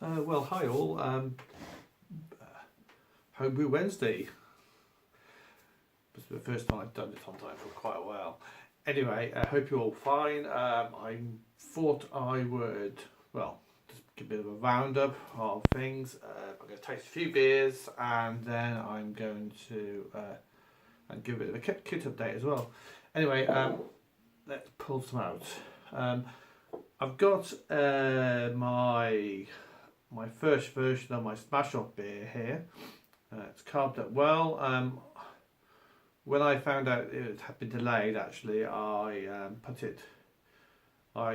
Well, hi all. Homebrew Wednesday. This is the first time I've done this on time for quite a while. Anyway, I hope you're all fine. I thought I would, well, just give a bit of a roundup of things. I'm going to taste a few beers and then I'm going to and give a bit of a kit update as well. Anyway, let's pull some out. I've got my first version of my Smash Up beer here. It's carved up well. When I found out it had been delayed, actually, I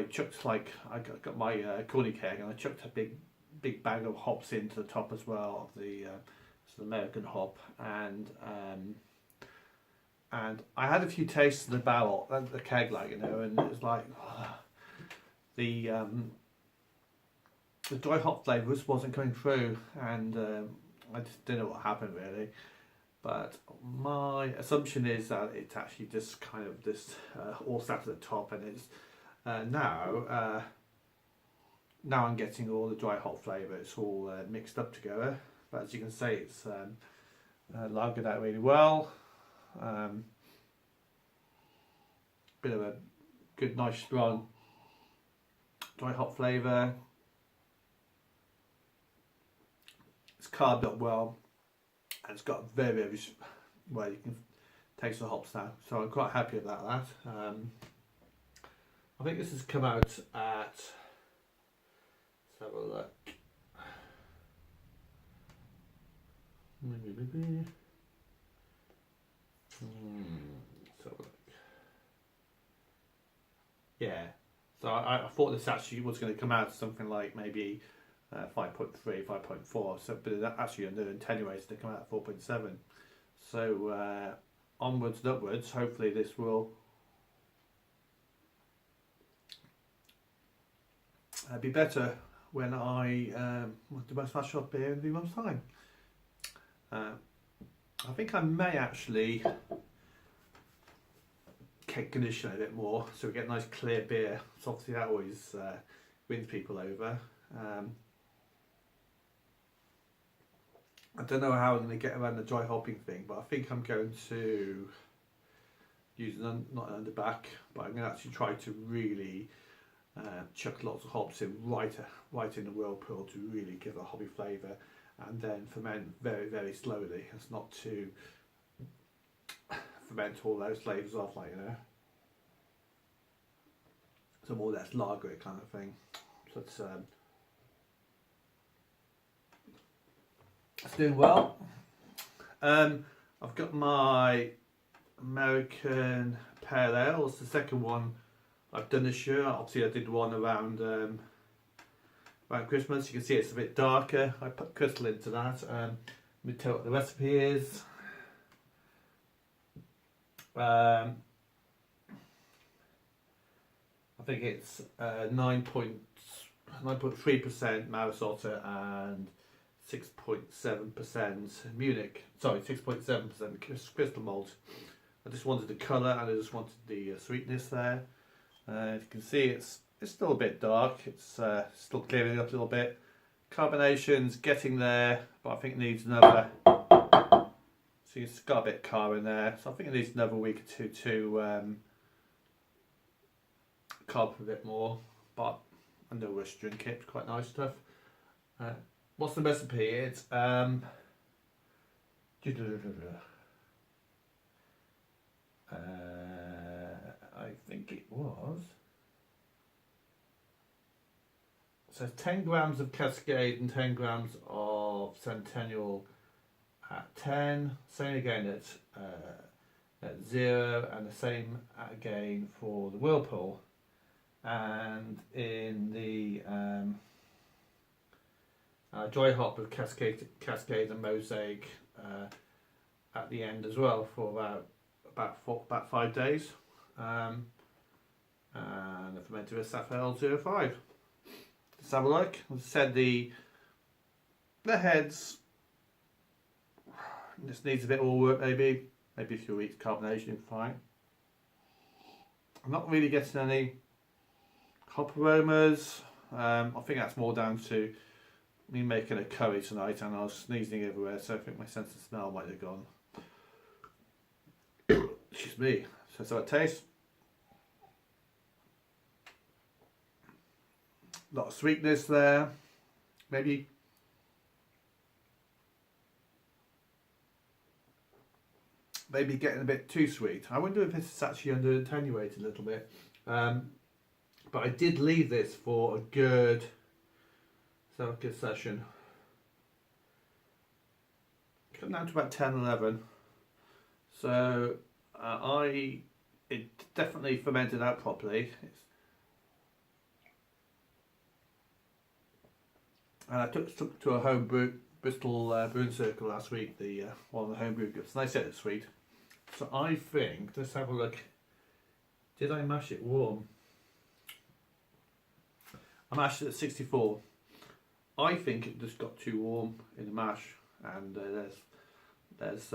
chucked I got my corny keg and I chucked a big bag of hops into the top as well of the American hop, and I had a few tastes of the barrel, the keg, and it was like the dry hop flavour just wasn't coming through, and I just didn't know what happened really. But my assumption is that it's actually just kind of all sat at the top, and it's now I'm getting all the dry hop flavour. It's all mixed up together. But as you can see, it's lagered out really well. Bit of a good, nice, strong dry hop flavour. It's carved up well, and it's got very well, you can taste the hops now, so I'm quite happy about that. I think this has come out at, let's have a look. Let's have a look. Yeah, so I thought this actually was going to come out something like maybe 5.3, 5.4, so but it's actually under attenuated to come out at 4.7. So onwards and upwards. Hopefully this will be better when I do my Smash Up beer in 3 months' time. I think I may actually keg condition it a bit more so we get a nice clear beer. So obviously that always wins people over. I don't know how I'm going to get around the dry hopping thing, but I think I'm going to use not an underback, but I'm going to actually try to really chuck lots of hops in right in the whirlpool to really give a hoppy flavour, and then ferment very slowly. It's not to ferment all those flavours off, so more or less lager it kind of thing. So it's doing well. I've got my American Pale Ale. It's the second one I've done this year. Obviously I did one around Christmas. You can see it's a bit darker. I put crystal into that. Let me tell you what the recipe is. I think it's 9.3% Maris Otter and 6.7% Munich. Sorry, 6.7% crystal malt. I just wanted the colour and I just wanted the sweetness there. As you can see, it's still a bit dark. It's still clearing up a little bit. Carbonation's getting there, but I think it needs another. So it's got a bit of carb in there. So I think it needs another week or two to carb a bit more. But I know we're drink it. It's quite nice stuff. What's the recipe? It's I think it was. So 10 grams of Cascade and 10 grams of Centennial at 10. Same again at 0, and the same again for the Whirlpool. And in the dry hop with Cascade and Mosaic at the end as well for about 5 days. And the fermented with Sapphire 05. Let's have a look. As I said, the heads just needs a bit more work, maybe a few weeks carbonation, fine. I'm not really getting any hop aromas. I think that's more down to me making a curry tonight and I was sneezing everywhere, so I think my sense of smell might have gone. Excuse me. So it tastes. A lot of sweetness there. Maybe getting a bit too sweet. I wonder if this is actually under attenuated a little bit. But I did leave this for a good session. Come down to about 10, 11. So it definitely fermented out properly. And I took to a home brew, Bristol Brewing Circle last week, one of the home brew groups, and I said it's sweet. So I think, let's have a look. Did I mash it warm? I mashed it at 64. I think it just got too warm in the mash, and there's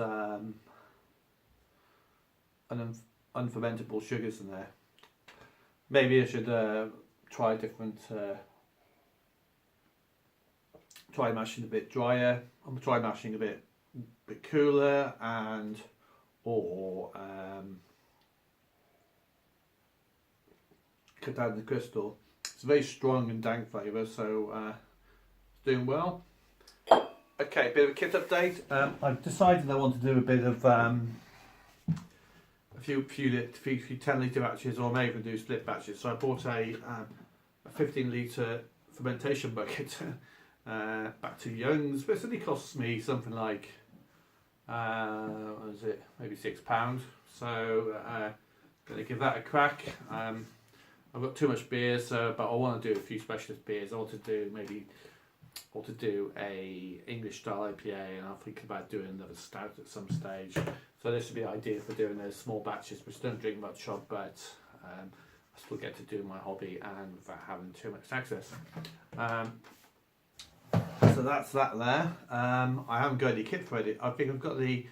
unfermentable sugars in there. Maybe I should try different. Try mashing a bit drier. I'm gonna try mashing a bit cooler, or cut down the crystal. It's a very strong and dank flavour, so it's doing well. Okay, bit of a kit update. I've decided I want to do a bit of a few 10 litre batches, or maybe do split batches. So I bought a 15 litre fermentation bucket back to Young's. But it only costs me something like what is it? Maybe £6. So gonna give that a crack. I've got too much beer, but I want to do a few specialist beers. I want to do a English style IPA, and I'm thinking about doing another stout at some stage. So this would be ideal for doing those small batches, which don't drink much of, but I still get to do my hobby and without having too much access. So that's that there. I haven't got any kit for it. I think I've got the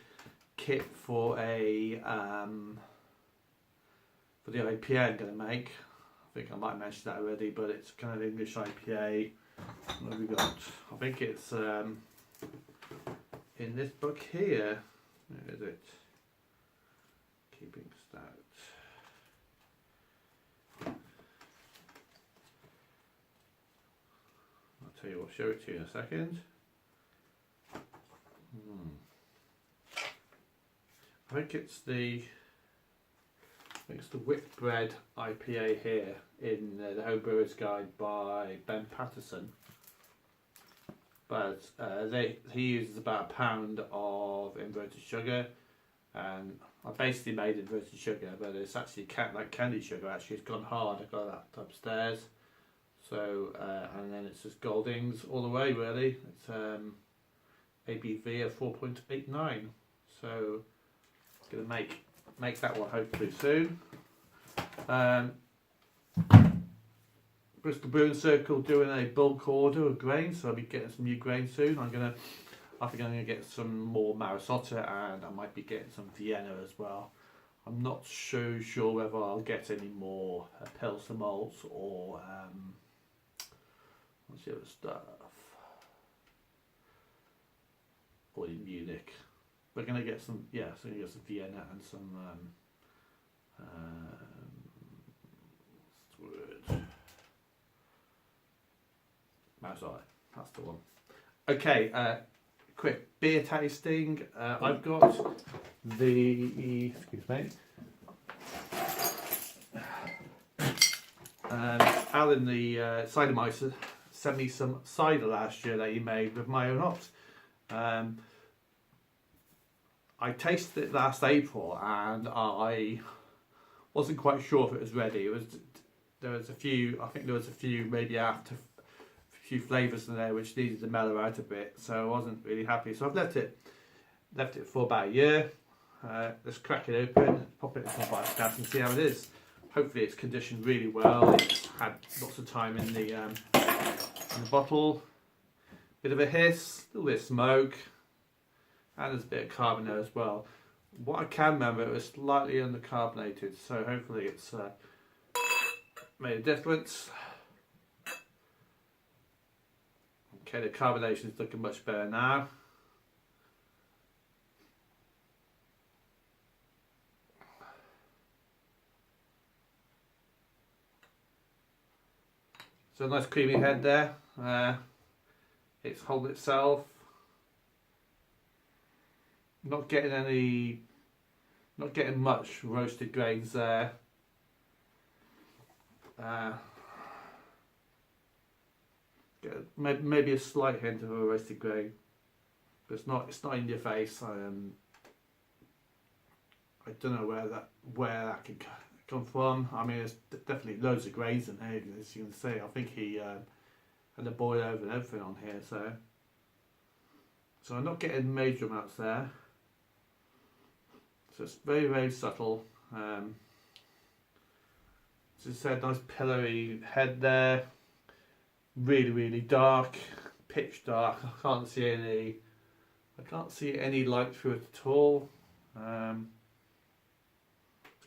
kit for the IPA I'm going to make. I think I might mention that already, but it's kind of English IPA. What have we got? I think it's in this book here. Where is it? Keeping Stout. I'll tell you what, show it to you in a second. I think it's the Whitbread IPA here in the Home Brewer's Guide by Ben Patterson. But he uses about £1 of inverted sugar, and I basically made inverted sugar, but it's actually like candy sugar. Actually, it's gone hard. I got that upstairs. So and then it's just Goldings all the way. Really, it's ABV of 4.89. So I'm gonna make that one hopefully soon. Bristol Brewing Circle doing a bulk order of grain, so I'll be getting some new grain soon. I think I'm gonna get some more Marisotta, and I might be getting some Vienna as well. I'm not so sure whether I'll get any more Pilsner malts or what's the other stuff, or in Munich. We're gonna get some, so we're gonna get some Vienna and some what's the word? Marisotta. That's the one. Okay, quick beer tasting. I've got the, excuse me, Alan, the Cider Meister, sent me some cider last year that he made with my own hops. I tasted it last April, and I wasn't quite sure if it was ready. There was a few maybe after a few flavours in there which needed to mellow out a bit, so I wasn't really happy. So I've left it for about a year. Let's crack it open, pop it into my bike gas and see how it is. Hopefully it's conditioned really well. It's had lots of time in the bottle. Bit of a hiss, a little bit of smoke, and there's a bit of carbon there as well. What I can remember, it was slightly undercarbonated, so hopefully it's made a difference. Okay, Okay, the carbonation is looking much better now. So a nice creamy head there. It's holding itself. Not getting much roasted grains there. Maybe a slight hint of a roasted grain, but it's not in your face. I don't know where that can come from. I mean, there's definitely loads of grains in there, as you can see. I think he had a boil over and everything on here, so I'm not getting major amounts there. So it's very, very subtle. As I said, nice pillowy head there. Really, really dark, pitch dark. I can't see any light through it at all. Let's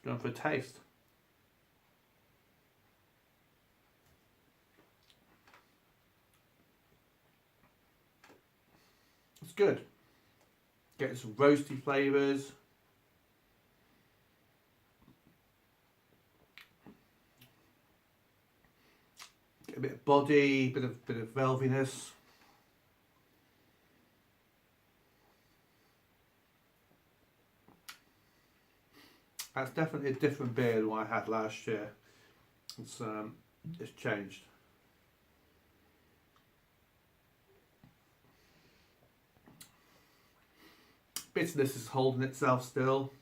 go for a taste. It's good. Getting some roasty flavours. A bit of body, bit of velviness. That's definitely a different beer than what I had last year. It's changed. Bitterness is holding itself still.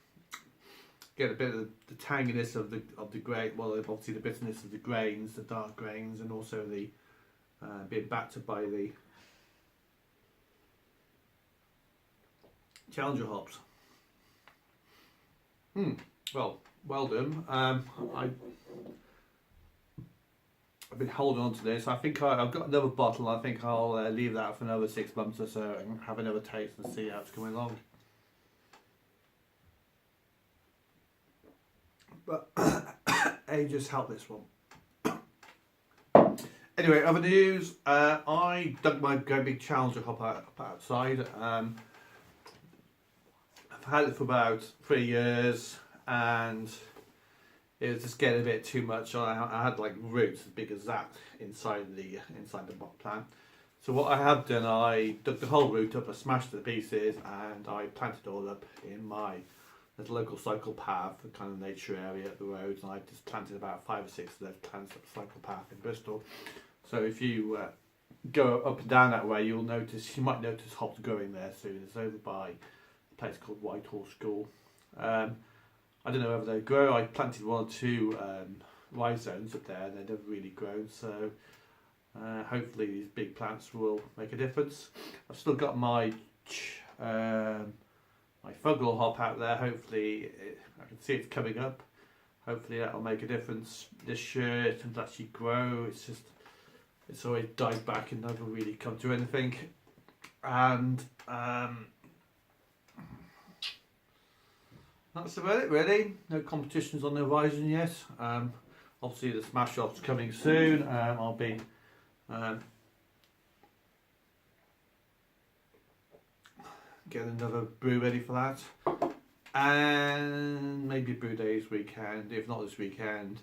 Get a bit of the tanginess of the grain. Well, obviously the bitterness of the grains, the dark grains, and also the being battered by the Challenger hops. Well done. I've been holding on to this. I think I've got another bottle. I think I'll leave that for another 6 months or so and have another taste and see how it's coming along. But ages help this one. Anyway, other news. I dug my great big Challenger hop up outside. I've had it for about 3 years, and it was just getting a bit too much. I had like roots as big as that inside the plant. So what I have done, I dug the whole root up, I smashed it to pieces, and I planted it all up in my little local cycle path, the kind of nature area at the roads, and I just planted about 5 or 6 of those plants up the cycle path in Bristol. So if you go up and down that way, you might notice hops growing there soon. It's over by a place called Whitehall School. I don't know whether they grow. I planted 1 or 2 rhizomes up there, and they've never really grown. So hopefully these big plants will make a difference. I've still got my Fuggle hop out there. Hopefully I can see it's coming up. Hopefully that'll make a difference this year. It can actually grow. It's always died back and never really come to anything. And that's about it really. No competitions on the horizon yet. Obviously the Smash Shop's coming soon. I'll be getting another brew ready for that, and maybe brew days weekend, if not this weekend,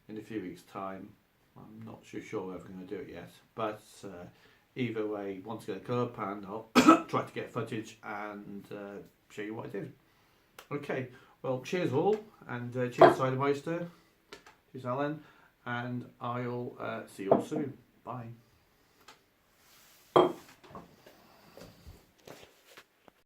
in a few weeks time. I'm not too sure whether I'm going to do it yet, but either way, once I get it up, and I'll try to get footage and show you what I did. Okay, well, cheers all, and cheers Cider Meister, cheers Alan, and I'll see you all soon. Bye.